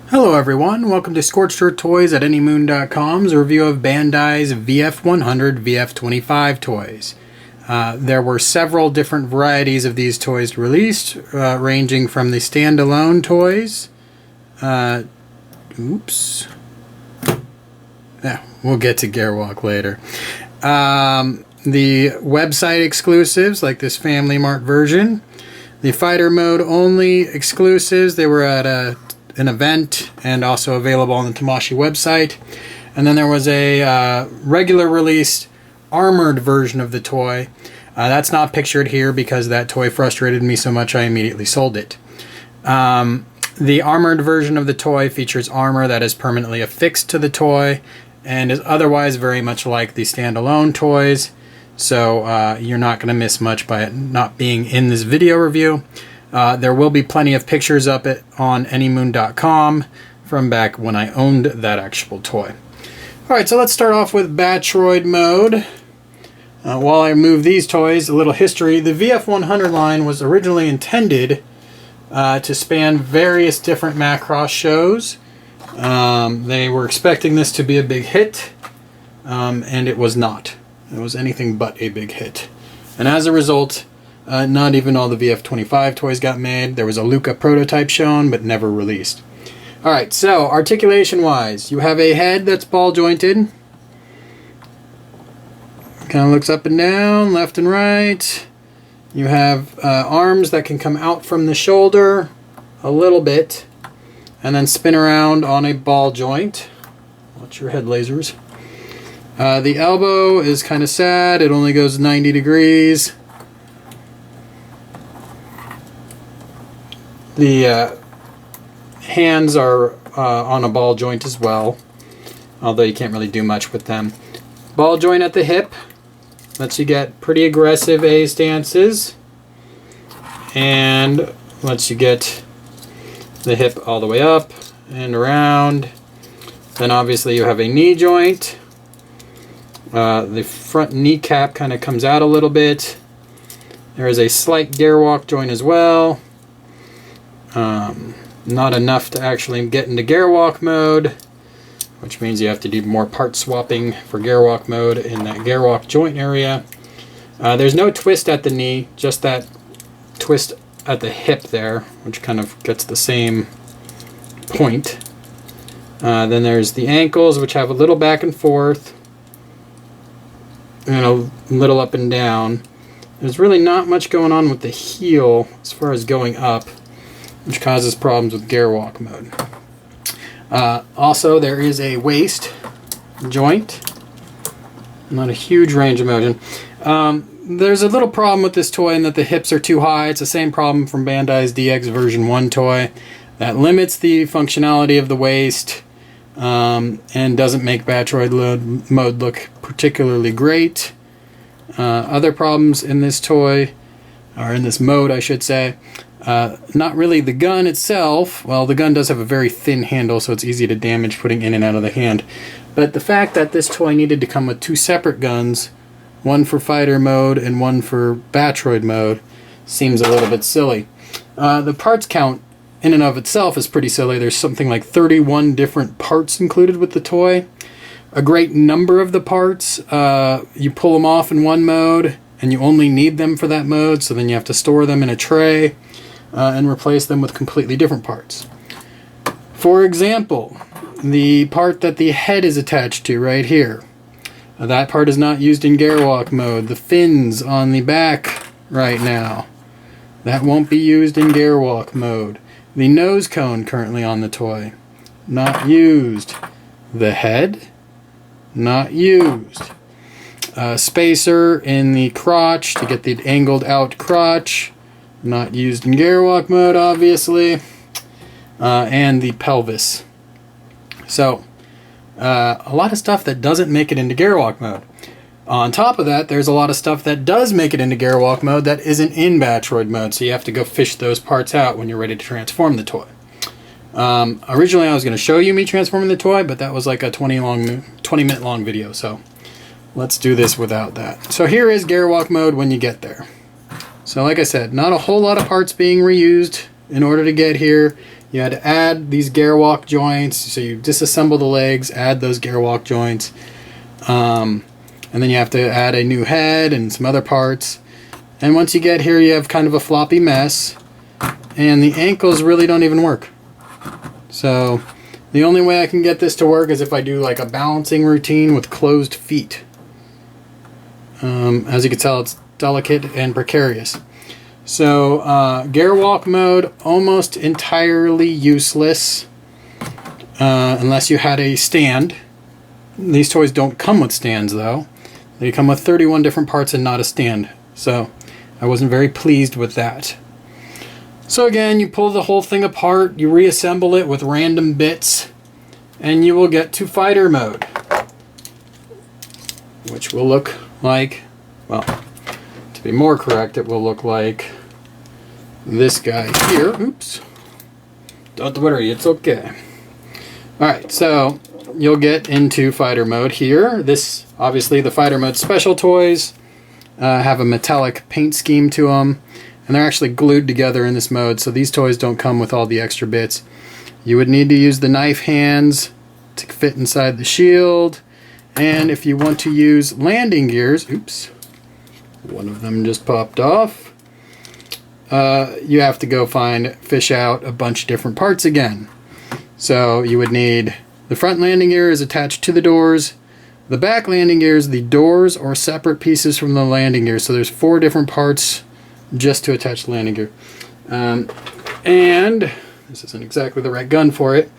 Hello everyone, welcome to Scorched Earth Toys at anymoon.com's review of Bandai's VF100 VF25 toys. There were several different varieties of these toys released, ranging from the standalone toys. Yeah, we'll get to Gearwalk later. The website exclusives, like this Family Mart version. The fighter mode only exclusives, they were at an event and also available on the Tamashii website. And then there was a regular released armored version of the toy. That's not pictured here because that toy frustrated me so much I immediately sold it. The armored version of the toy features armor that is permanently affixed to the toy and is otherwise very much like the standalone toys. So you're not going to miss much by it not being in this video review. There will be plenty of pictures up on anymoon.com from back when I owned that actual toy. Alright, so let's start off with Batroid mode. While I move these toys, a little history. The VF100 line was originally intended to span various different Macross shows. They were expecting this to be a big hit, and it was not. It was anything but a big hit. And as a result, not even all the VF25 toys got made. There was a Luca prototype shown, but never released. Alright, so articulation-wise, you have a head that's ball-jointed. Kind of looks up and down, left and right. You have arms that can come out from the shoulder a little bit, and then spin around on a ball joint. Watch your head lasers. The elbow is kind of sad. It only goes 90 degrees. The hands are on a ball joint as well, although you can't really do much with them. Ball joint at the hip lets you get pretty aggressive A stances and lets you get the hip all the way up and around. Then obviously you have a knee joint. The front kneecap kind of comes out a little bit. There is a slight gearwalk joint as well. Not enough to actually get into gearwalk mode, which means you have to do more part swapping for gearwalk mode in that gearwalk joint area. There's no twist at the knee, just that twist at the hip there, which kind of gets the same point. Then there's the ankles, which have a little back and forth and a little up and down. There's really not much going on with the heel as far as going up, which causes problems with gearwalk mode. Also, there is a waist joint. Not a huge range of motion. There's a little problem with this toy in that the hips are too high. It's the same problem from Bandai's DX version 1 toy. That limits the functionality of the waist and doesn't make Batroid mode look particularly great. Other problems in this toy, or in this mode I should say, not really the gun itself. Well, the gun does have a very thin handle, so it's easy to damage putting in and out of the hand. But the fact that this toy needed to come with two separate guns, one for fighter mode and one for Batroid mode, seems a little bit silly. The parts count in and of itself is pretty silly. There's something like 31 different parts included with the toy. A great number of the parts, you pull them off in one mode, and you only need them for that mode, so then you have to store them in a tray and replace them with completely different parts. For example, the part that the head is attached to right here. That part is not used in gearwalk mode. The fins on the back right now, that won't be used in gearwalk mode. The nose cone currently on the toy, not used. The head, not used. Spacer in the crotch to get the angled out crotch, not used in gearwalk mode obviously. And the pelvis. So a lot of stuff that doesn't make it into gearwalk mode. On top of that, there's a lot of stuff that does make it into gearwalk mode that isn't in Batroid mode, so you have to go fish those parts out when you're ready to transform the toy. Originally I was going to show you me transforming the toy, but that was like a 20-minute long video, so let's do this without that. So here is gearwalk mode when you get there. So like I said, not a whole lot of parts being reused in order to get here. You you had to add these gearwalk joints. So you disassemble the legs, add those gearwalk joints, and then you have to add a new head and some other parts. And once you get here, you have kind of a floppy mess, and the ankles really don't even work. So the only way I can get this to work is if I do like a balancing routine with closed feet. As you can tell, it's delicate and precarious. So gearwalk mode, almost entirely useless unless you had a stand. These toys don't come with stands though. They come with 31 different parts and not a stand. So I wasn't very pleased with that. So again, you pull the whole thing apart, you reassemble it with random bits, and you will get to fighter mode, which will look like, well, to be more correct, it will look like this guy here. Oops. Don't worry, it's okay. Alright, so you'll get into fighter mode here. This, obviously, the fighter mode special toys have a metallic paint scheme to them, and they're actually glued together in this mode, so these toys don't come with all the extra bits. You would need to use the knife hands to fit inside the shield, and if you want to use landing gears, oops, one of them just popped off, you have to go fish out a bunch of different parts again. So you would need the front landing gear is attached to the doors. The back landing gears, the doors are separate pieces from the landing gear. So there's 4 different parts just to attach the landing gear. And this isn't exactly the right gun for it.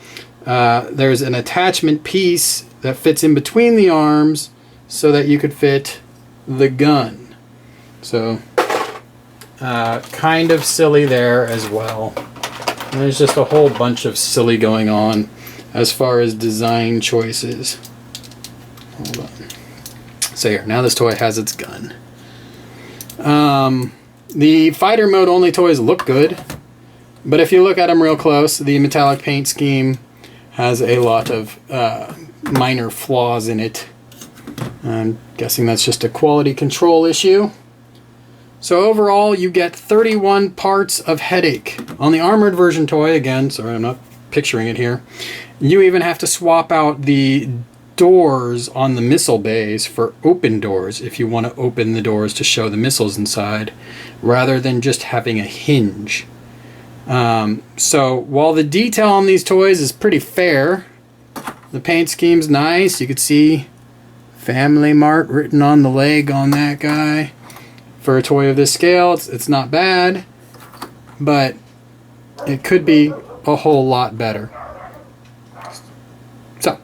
There's an attachment piece that fits in between the arms so that you could fit the gun. So kind of silly there as well. And there's just a whole bunch of silly going on as far as design choices. Hold on. So here, now this toy has its gun. The fighter mode only toys look good, but if you look at them real close, the metallic paint scheme has a lot of minor flaws in it. I'm guessing that's just a quality control issue. So overall, you get 31 parts of headache. On the armored version toy, again, sorry I'm not picturing it here, you even have to swap out the doors on the missile bays for open doors if you want to open the doors to show the missiles inside, rather than just having a hinge. So while the detail on these toys is pretty fair, the paint scheme's nice. You could see Family Mart written on the leg on that guy. For a toy of this scale, it's not bad, but it could be a whole lot better. So,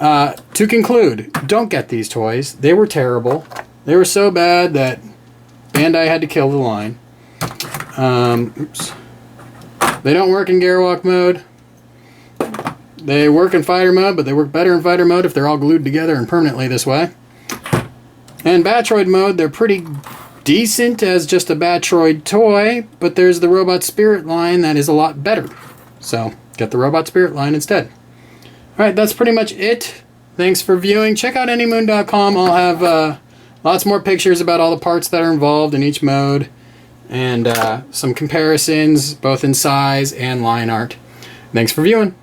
to conclude, don't get these toys. They were terrible. They were so bad that Bandai had to kill the line. Oops. They don't work in gearwalk mode. They work in fighter mode, but they work better in fighter mode if they're all glued together and permanently this way. And Batroid mode, they're pretty decent as just a Batroid toy, but there's the Robot Spirit line that is a lot better. So, get the Robot Spirit line instead. Alright, that's pretty much it. Thanks for viewing. Check out anymoon.com. I'll have lots more pictures about all the parts that are involved in each mode, and some comparisons, both in size and line art. Thanks for viewing.